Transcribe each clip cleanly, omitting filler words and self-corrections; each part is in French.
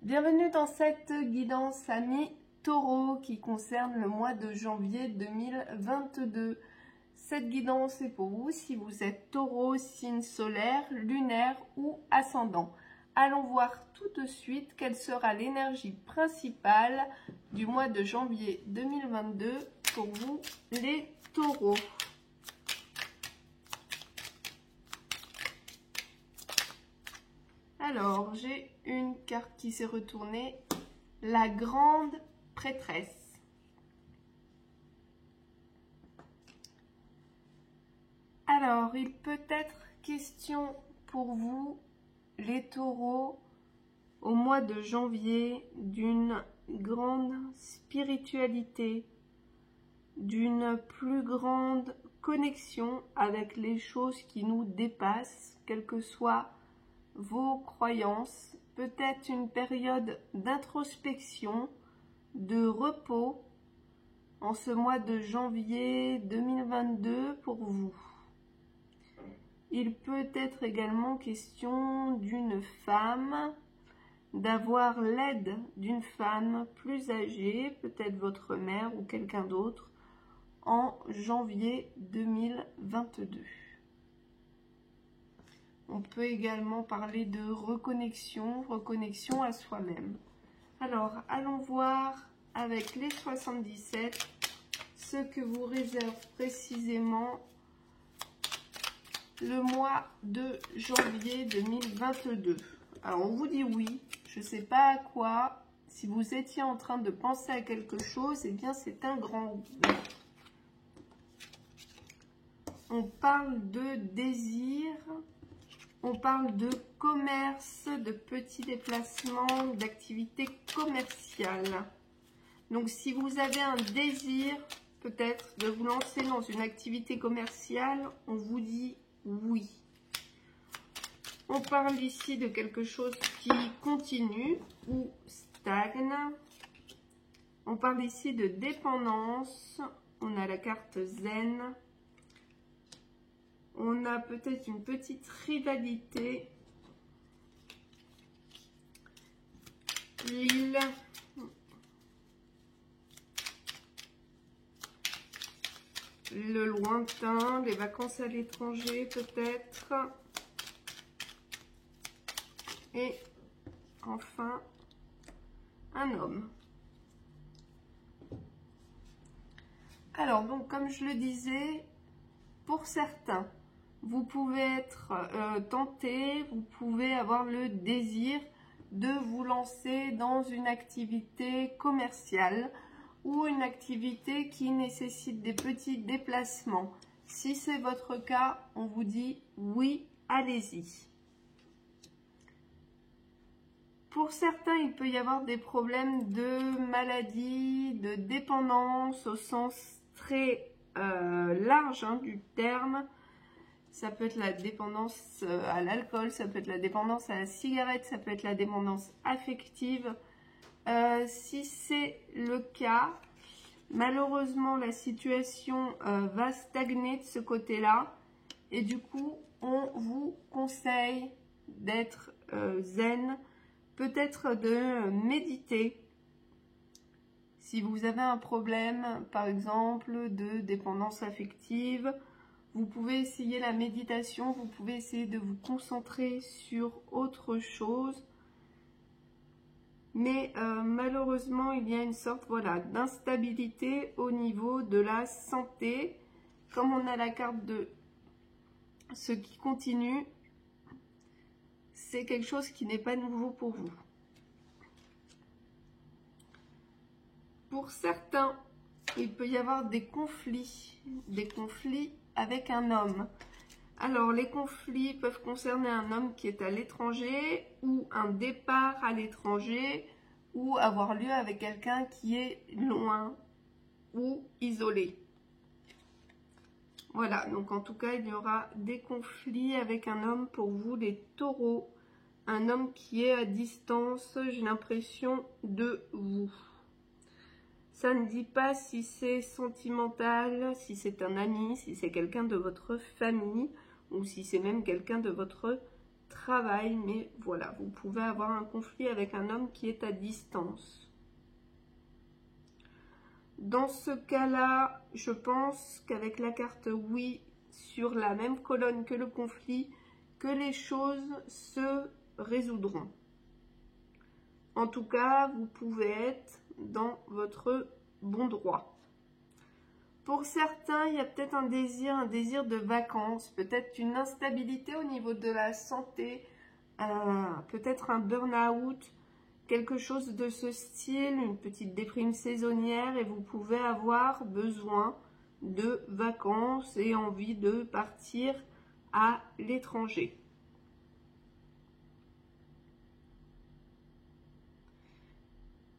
Bienvenue dans cette guidance amis Taureau qui concerne le mois de janvier 2022. Cette guidance est pour vous si vous êtes Taureau, signe solaire, lunaire ou ascendant. Allons voir tout de suite quelle sera l'énergie principale du mois de janvier 2022 pour vous les Taureaux. Alors, j'ai une carte qui s'est retournée, la grande prêtresse. Alors, il peut être question pour vous, les Taureaux, au mois de janvier, d'une grande spiritualité, d'une plus grande connexion avec les choses qui nous dépassent, quelles que soient vos croyances, peut-être une période d'introspection, de repos en ce mois de janvier 2022 pour vous. Il peut être également question d'une femme, d'avoir l'aide d'une femme plus âgée, peut-être votre mère ou quelqu'un d'autre, en janvier 2022. On peut également parler de reconnexion à soi-même. Alors, allons voir avec les 77 ce que vous réserve précisément le mois de janvier 2022. Alors, on vous dit oui, je ne sais pas à quoi. Si vous étiez en train de penser à quelque chose, eh bien, c'est un grand oui. On parle de désir. On parle de commerce, de petits déplacements, d'activités commerciales. Donc, si vous avez un désir, peut-être, de vous lancer dans une activité commerciale, on vous dit oui. On parle ici de quelque chose qui continue ou stagne. On parle ici de dépendance. On a la carte zen. On a peut-être une petite rivalité. L'île. Le lointain, les vacances à l'étranger peut-être. Et enfin, un homme. Alors, donc, comme je le disais, pour certains, vous pouvez être tenté, vous pouvez avoir le désir de vous lancer dans une activité commerciale ou une activité qui nécessite des petits déplacements. Si c'est votre cas, on vous dit oui, allez-y. Pour certains, il peut y avoir des problèmes de maladie, de dépendance au sens très large du terme. Ça peut être la dépendance à l'alcool, ça peut être la dépendance à la cigarette, ça peut être la dépendance affective. Si c'est le cas, malheureusement, la situation va stagner de ce côté-là. Et du coup, on vous conseille d'être zen, peut-être de méditer. Si vous avez un problème, par exemple, de dépendance affective, vous pouvez essayer la méditation, vous pouvez essayer de vous concentrer sur autre chose. Mais malheureusement, il y a une sorte d'instabilité au niveau de la santé. Comme on a la carte de ce qui continue, c'est quelque chose qui n'est pas nouveau pour vous. Pour certains, il peut y avoir des conflits avec un homme. Alors, les conflits peuvent concerner un homme qui est à l'étranger ou un départ à l'étranger ou avoir lieu avec quelqu'un qui est loin ou isolé. Voilà, donc en tout cas, il y aura des conflits avec un homme pour vous, les Taureaux. Un homme qui est à distance, j'ai l'impression, de vous. Ça ne dit pas si c'est sentimental, si c'est un ami, si c'est quelqu'un de votre famille ou si c'est même quelqu'un de votre travail, mais voilà, vous pouvez avoir un conflit avec un homme qui est à distance. Dans ce cas-là, je pense qu'avec la carte oui, sur la même colonne que le conflit, que les choses se résoudront. En tout cas, vous pouvez être dans votre bon droit. Pour certains, il y a peut-être un désir de vacances, peut-être une instabilité au niveau de la santé, peut-être un burn-out, quelque chose de ce style, une petite déprime saisonnière, et vous pouvez avoir besoin de vacances et envie de partir à l'étranger.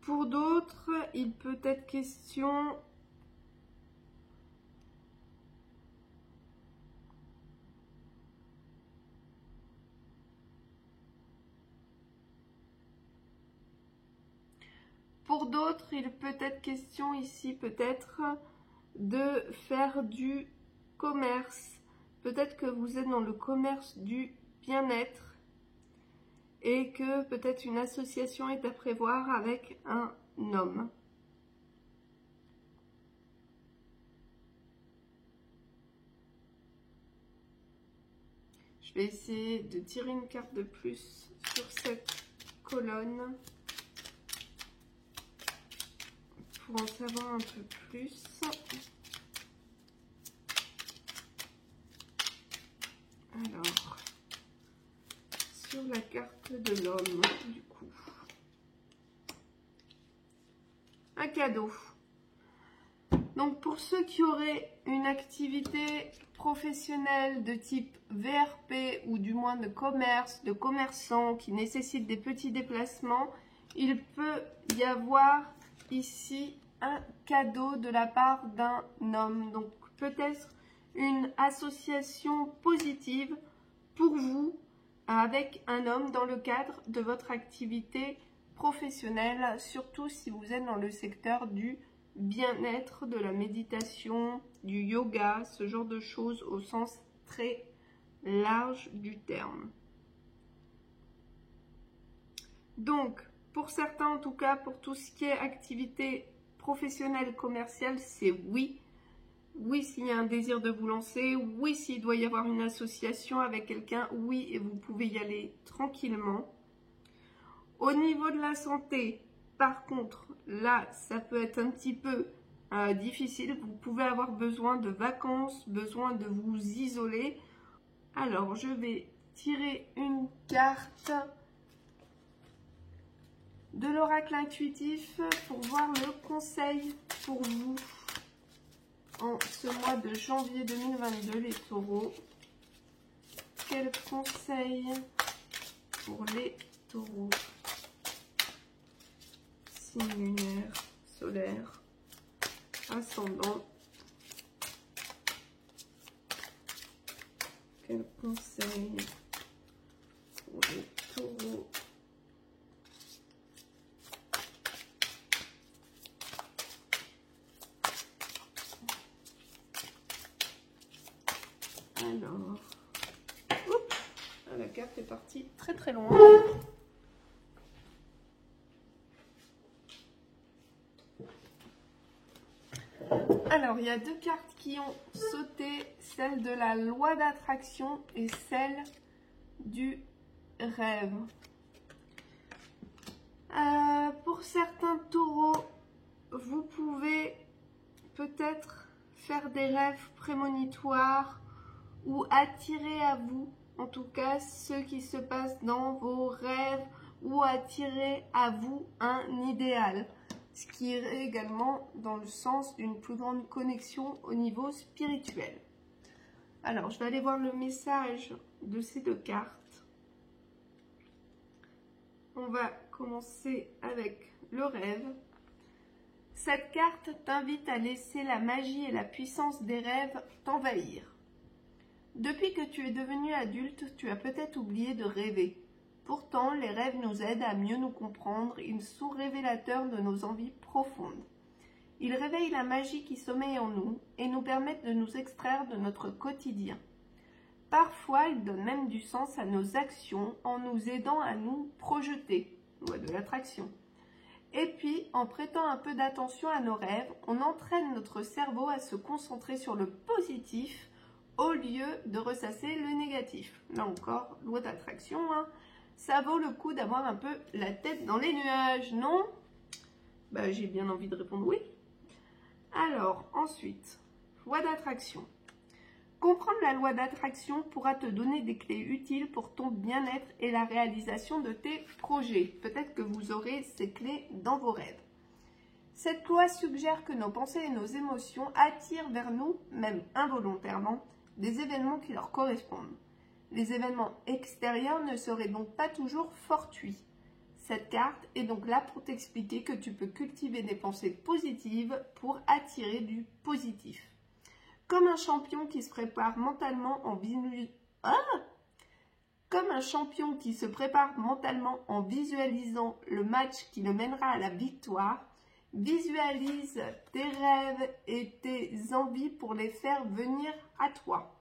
Pour d'autres, il peut être question il peut être question ici peut-être de faire du commerce. Peut-être que vous êtes dans le commerce du bien-être et que peut-être une association est à prévoir avec un homme. Je vais essayer de tirer une carte de plus sur cette colonne pour en savoir un peu plus. Alors, sur la carte de l'homme, du coup, un cadeau. Donc, pour ceux qui auraient une activité professionnelle de type VRP ou du moins de commerce, de commerçant qui nécessite des petits déplacements, il peut y avoir ici un cadeau de la part d'un homme. Donc, peut-être une association positive pour vous avec un homme dans le cadre de votre activité professionnelle, surtout si vous êtes dans le secteur du bien-être, de la méditation, du yoga, ce genre de choses au sens très large du terme. Donc, pour certains en tout cas, pour tout ce qui est activité professionnelle, commerciale, c'est oui. Oui, s'il y a un désir de vous lancer, oui, s'il doit y avoir une association avec quelqu'un, oui, et vous pouvez y aller tranquillement. Au niveau de la santé, par contre, là, ça peut être un petit peu difficile. Vous pouvez avoir besoin de vacances, besoin de vous isoler. Alors, je vais tirer une carte de l'oracle intuitif pour voir le conseil pour vous en ce mois de janvier 2022, les taureaux. Quel conseil pour les taureaux? Signe lunaire, solaire, ascendant. Quel conseil pour les taureaux? Alors, oups, la carte est partie très très loin. Alors, il y a deux cartes qui ont sauté, celle de la loi d'attraction et celle du rêve. Pour certains taureaux, vous pouvez peut-être faire des rêves prémonitoires ou attirer à vous, en tout cas, ce qui se passe dans vos rêves ou attirer à vous un idéal. Ce qui irait également dans le sens d'une plus grande connexion au niveau spirituel. Alors, je vais aller voir le message de ces deux cartes. On va commencer avec le rêve. Cette carte t'invite à laisser la magie et la puissance des rêves t'envahir. Depuis que tu es devenu adulte, tu as peut-être oublié de rêver. Pourtant, les rêves nous aident à mieux nous comprendre, ils sont révélateurs de nos envies profondes. Ils réveillent la magie qui sommeille en nous et nous permettent de nous extraire de notre quotidien. Parfois, il donne même du sens à nos actions en nous aidant à nous projeter, loi de l'attraction. Et puis, en prêtant un peu d'attention à nos rêves, on entraîne notre cerveau à se concentrer sur le positif au lieu de ressasser le négatif. Là encore, loi d'attraction, hein. Ça vaut le coup d'avoir un peu la tête dans les nuages, non? Bah, j'ai bien envie de répondre oui. Alors, ensuite, loi d'attraction. Comprendre la loi d'attraction pourra te donner des clés utiles pour ton bien-être et la réalisation de tes projets. Peut-être que vous aurez ces clés dans vos rêves. Cette loi suggère que nos pensées et nos émotions attirent vers nous, même involontairement, des événements qui leur correspondent. Les événements extérieurs ne seraient donc pas toujours fortuits. Cette carte est donc là pour t'expliquer que tu peux cultiver des pensées positives pour attirer du positif. Comme un champion qui se prépare mentalement en visualisant le match qui le mènera à la victoire, visualise tes rêves et tes envies pour les faire venir à toi.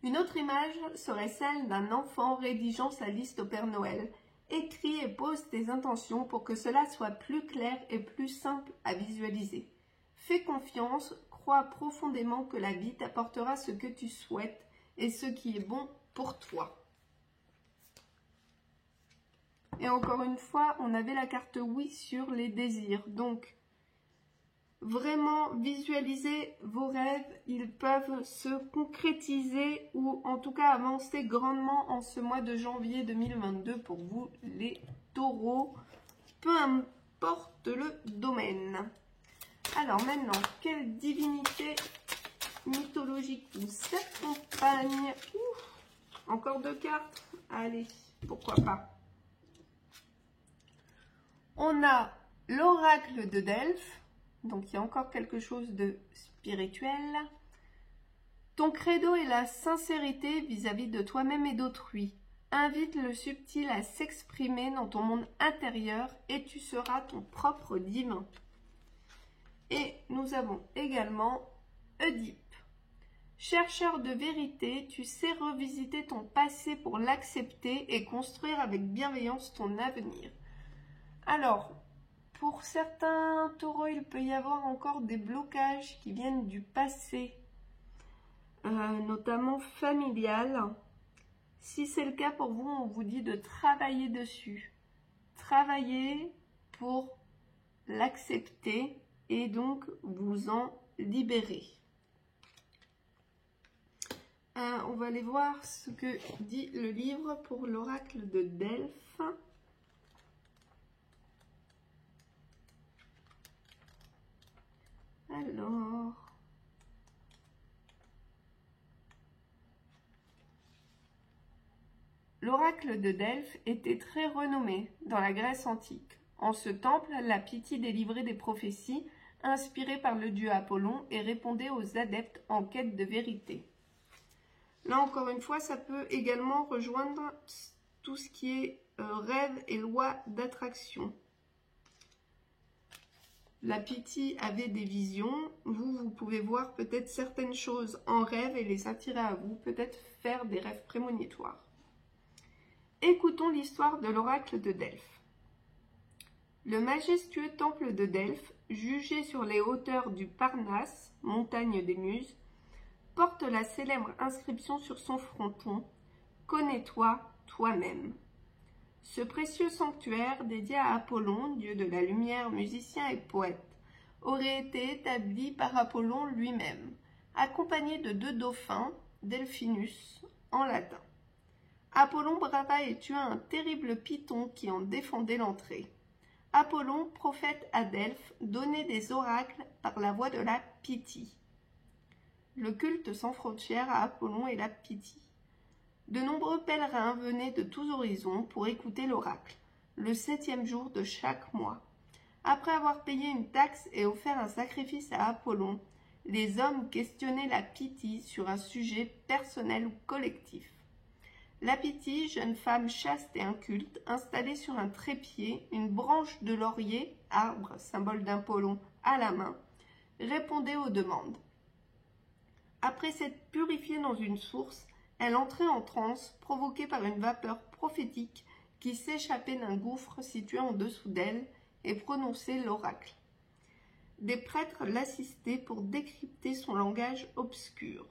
Une autre image serait celle d'un enfant rédigeant sa liste au Père Noël. Écris et pose tes intentions pour que cela soit plus clair et plus simple à visualiser. Fais confiance, crois profondément que la vie t'apportera ce que tu souhaites et ce qui est bon pour toi. Et encore une fois, on avait la carte oui sur les désirs. Donc, vraiment visualiser vos rêves, ils peuvent se concrétiser ou en tout cas avancer grandement en ce mois de janvier 2022 pour vous les taureaux, peu importe le domaine. Alors maintenant, quelle divinité mythologique vous accompagne? Encore 2 cartes? Allez, pourquoi pas. On a l'oracle de Delphes, donc il y a encore quelque chose de spirituel. Ton credo est la sincérité vis-à-vis de toi-même et d'autrui. Invite le subtil à s'exprimer dans ton monde intérieur et tu seras ton propre divin. Et nous avons également Oedipe. Chercheur de vérité, tu sais revisiter ton passé pour l'accepter et construire avec bienveillance ton avenir. Alors, pour certains taureaux, il peut y avoir encore des blocages qui viennent du passé, notamment familial. Si c'est le cas pour vous, on vous dit de travailler dessus. Travailler pour l'accepter et donc vous en libérer. On va aller voir ce que dit le livre pour l'oracle de Delphes. Alors, l'oracle de Delphes était très renommé dans la Grèce antique. En ce temple, la Pythie délivrait des prophéties inspirées par le dieu Apollon et répondait aux adeptes en quête de vérité. Là, encore une fois, ça peut également rejoindre tout ce qui est rêve et loi d'attraction. La Pythie avait des visions. Vous pouvez voir peut-être certaines choses en rêve et les attirer à vous. Peut-être faire des rêves prémonitoires. Écoutons l'histoire de l'oracle de Delphes. Le majestueux temple de Delphes, jugé sur les hauteurs du Parnasse, montagne des Muses, porte la célèbre inscription sur son fronton « Connais-toi toi-même ». Ce précieux sanctuaire, dédié à Apollon, dieu de la lumière, musicien et poète, aurait été établi par Apollon lui-même, accompagné de 2 dauphins, Delphinus, en latin. Apollon brava et tua un terrible python qui en défendait l'entrée. Apollon, prophète à Delphes, donnait des oracles par la voix de la Pythie. Le culte sans frontières à Apollon et la Pythie. De nombreux pèlerins venaient de tous horizons pour écouter l'oracle, le 7e jour de chaque mois. Après avoir payé une taxe et offert un sacrifice à Apollon, les hommes questionnaient la Pythie sur un sujet personnel ou collectif. La Pythie, jeune femme chaste et inculte, installée sur un trépied, une branche de laurier, arbre, symbole d'Apollon, à la main, répondait aux demandes. Après s'être purifiée dans une source, elle entrait en transe, provoquée par une vapeur prophétique qui s'échappait d'un gouffre situé en dessous d'elle et prononçait l'oracle. Des prêtres l'assistaient pour décrypter son langage obscur.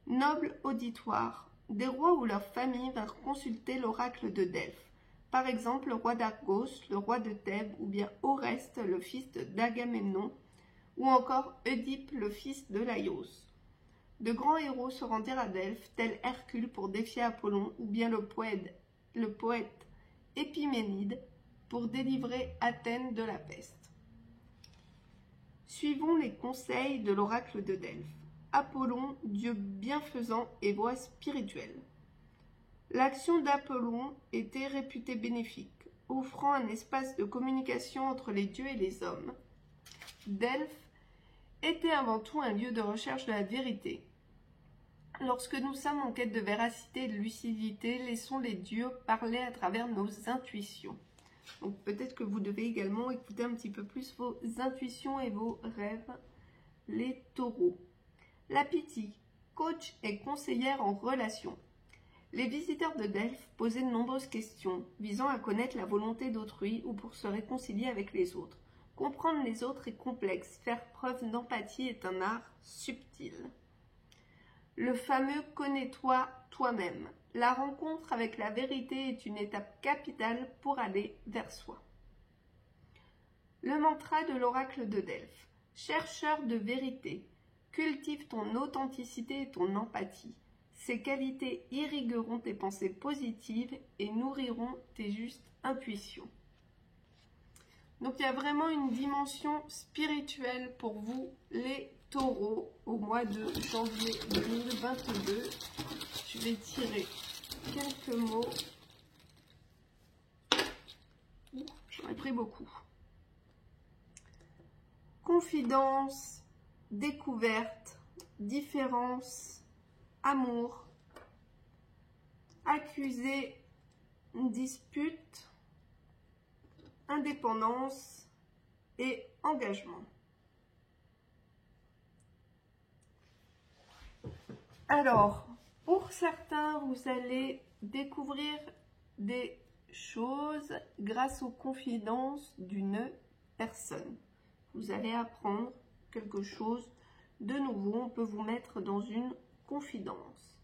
Noble auditoire, des rois ou leurs familles vinrent consulter l'oracle de Delphes. Par exemple, le roi d'Argos, le roi de Thèbes, ou bien Oreste, le fils d'Agamemnon, ou encore Oedipe, le fils de Laïos. De grands héros se rendirent à Delphes, tel Hercule pour défier Apollon, ou bien le poète Épiménide pour délivrer Athènes de la peste. Suivons les conseils de l'oracle de Delphes. Apollon, dieu bienfaisant et voix spirituelle. L'action d'Apollon était réputée bénéfique, offrant un espace de communication entre les dieux et les hommes. Delphes était avant tout un lieu de recherche de la vérité. Lorsque nous sommes en quête de véracité et de lucidité, laissons les dieux parler à travers nos intuitions. Donc peut-être que vous devez également écouter un petit peu plus vos intuitions et vos rêves, les taureaux. La Pythie, coach et conseillère en relations. Les visiteurs de Delphes posaient de nombreuses questions visant à connaître la volonté d'autrui ou pour se réconcilier avec les autres. Comprendre les autres est complexe, faire preuve d'empathie est un art subtil. Le fameux « connais-toi toi-même ». La rencontre avec la vérité est une étape capitale pour aller vers soi. Le mantra de l'oracle de Delphes. Chercheur de vérité, cultive ton authenticité et ton empathie. Ces qualités irrigueront tes pensées positives et nourriront tes justes intuitions. Donc il y a vraiment une dimension spirituelle pour vous, les taureaux, au mois de janvier 2022. Je vais tirer quelques mots. J'en ai pris beaucoup. Confidence, découverte, différence, amour, accusé, dispute, indépendance et engagement. Alors, pour certains, vous allez découvrir des choses grâce aux confidences d'une personne. Vous allez apprendre quelque chose de nouveau. On peut vous mettre dans une confidence.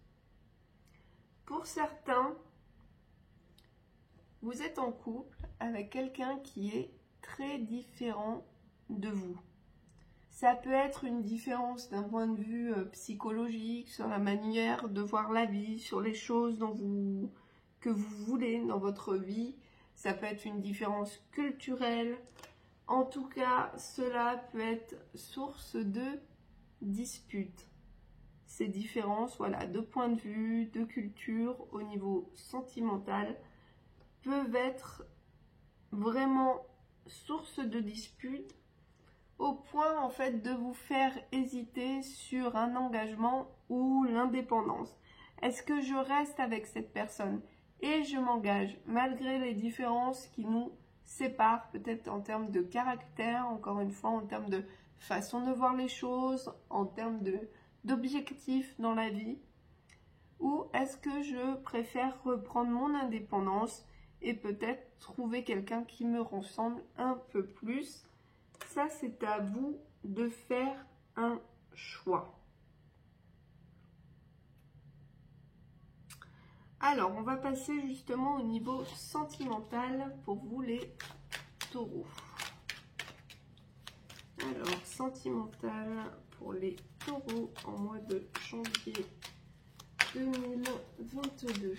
Pour certains, vous êtes en couple avec quelqu'un qui est très différent de vous. Ça peut être une différence d'un point de vue psychologique, sur la manière de voir la vie, sur les choses que vous voulez dans votre vie. Ça peut être une différence culturelle. En tout cas, cela peut être source de disputes. Ces différences, voilà, de point de vue, de culture, au niveau sentimental, peuvent être vraiment source de disputes au point en fait de vous faire hésiter sur un engagement ou l'indépendance. Est-ce que je reste avec cette personne et je m'engage malgré les différences qui nous séparent, peut-être en termes de caractère, encore une fois, en termes de façon de voir les choses, en termes d'objectifs dans la vie, ou est-ce que je préfère reprendre mon indépendance et peut-être trouver quelqu'un qui me ressemble un peu plus. Ça, c'est à vous de faire un choix. Alors, on va passer justement au niveau sentimental pour vous les taureaux. Alors, sentimental pour les taureaux en mois de janvier 2022.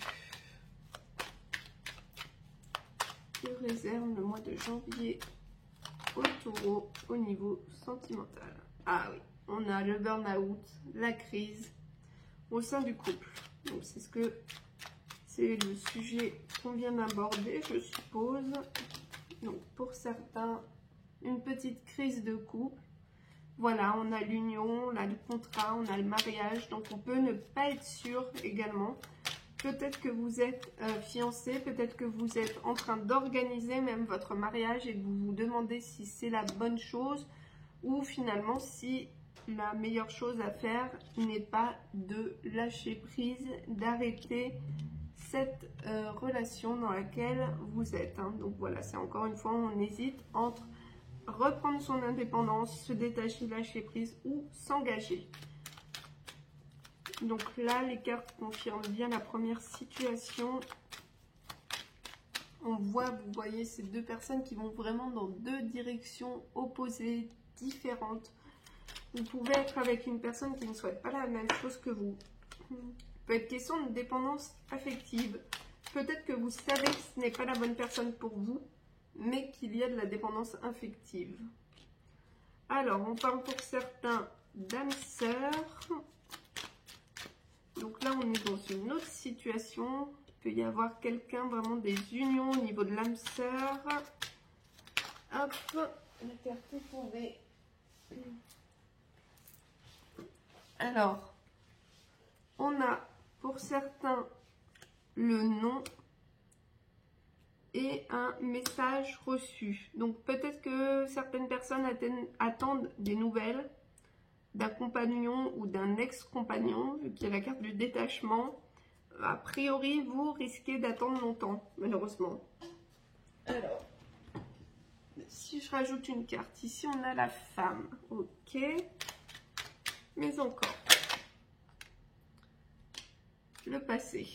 Que réserve le mois de janvier au taureau au niveau sentimental? Ah oui, on a le burn-out, la crise au sein du couple. Donc c'est le sujet qu'on vient d'aborder, je suppose. Donc pour certains, une petite crise de couple. Voilà, on a l'union, on a le contrat, on a le mariage. Donc on peut ne pas être sûr également. Peut-être que vous êtes fiancé, peut-être que vous êtes en train d'organiser même votre mariage et que vous vous demandez si c'est la bonne chose ou finalement si la meilleure chose à faire n'est pas de lâcher prise, d'arrêter cette relation dans laquelle vous êtes. Hein. Donc voilà, c'est encore une fois, on hésite entre reprendre son indépendance, se détacher, lâcher prise ou s'engager. Donc là, les cartes confirment bien la première situation. On voit, vous voyez, ces deux personnes qui vont vraiment dans deux directions opposées, différentes. Vous pouvez être avec une personne qui ne souhaite pas la même chose que vous. Il peut être question de dépendance affective. Peut-être que vous savez que ce n'est pas la bonne personne pour vous, mais qu'il y a de la dépendance affective. Alors, on parle pour certains d'âme sœur. Donc là, on est dans une autre situation. Il peut y avoir quelqu'un, vraiment des unions au niveau de l'âme sœur. Hop, la carte est tombée. Alors, on a pour certains le nom et un message reçu. Donc peut-être que certaines personnes attendent des nouvelles d'un compagnon ou d'un ex-compagnon, vu qu'il y a la carte du détachement. A priori, vous risquez d'attendre longtemps, malheureusement. Alors, si je rajoute une carte, ici on a la femme, ok, mais encore, le passé.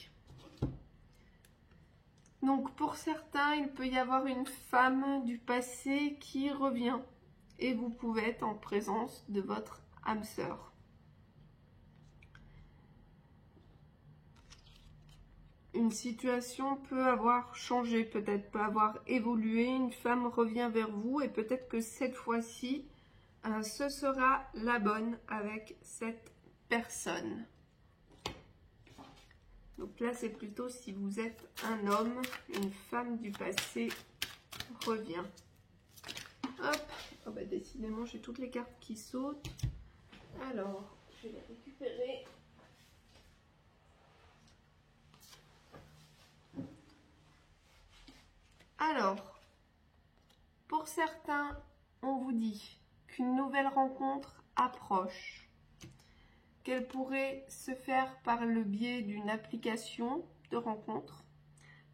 Donc pour certains, il peut y avoir une femme du passé qui revient et vous pouvez être en présence de votre âme sœur. Une situation peut avoir changé, peut-être peut avoir évolué, une femme revient vers vous et peut-être que cette fois-ci, ce sera la bonne avec cette personne. Donc là, c'est plutôt si vous êtes un homme, une femme du passé revient. Hop, oh bah décidément, j'ai toutes les cartes qui sautent. Alors, je vais les récupérer. Alors, pour certains, on vous dit qu'une nouvelle rencontre approche. Qu'elle pourrait se faire par le biais d'une application de rencontre,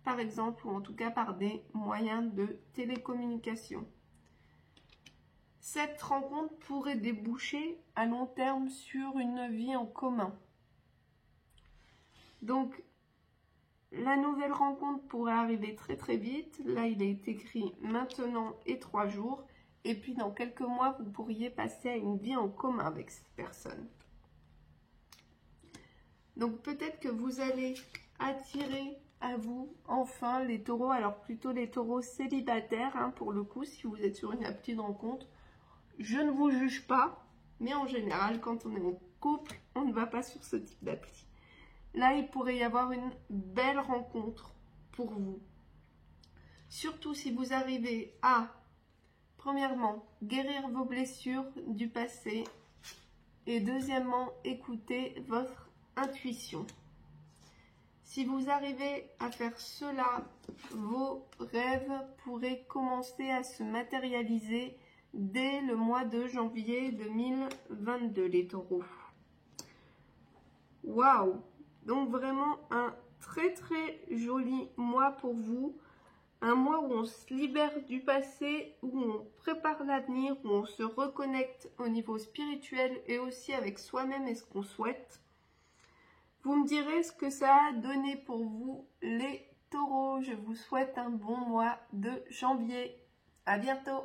par exemple, ou en tout cas par des moyens de télécommunication. Cette rencontre pourrait déboucher à long terme sur une vie en commun. Donc, la nouvelle rencontre pourrait arriver très très vite. Là, il est écrit maintenant et 3 jours. Et puis, dans quelques mois, vous pourriez passer à une vie en commun avec cette personne. Donc peut-être que vous allez attirer à vous enfin les taureaux, alors plutôt les taureaux célibataires hein, pour le coup, si vous êtes sur une appli de rencontre. Je ne vous juge pas, mais en général quand on est en couple, on ne va pas sur ce type d'appli. Là, il pourrait y avoir une belle rencontre pour vous. Surtout si vous arrivez à, premièrement, guérir vos blessures du passé et deuxièmement, écouter votre intuition. Si vous arrivez à faire cela, vos rêves pourraient commencer à se matérialiser dès le mois de janvier 2022, les taureaux. Waouh! Donc vraiment un très très joli mois pour vous. Un mois où on se libère du passé, où on prépare l'avenir, où on se reconnecte au niveau spirituel et aussi avec soi-même et ce qu'on souhaite. Vous me direz ce que ça a donné pour vous, les taureaux. Je vous souhaite un bon mois de janvier. À bientôt!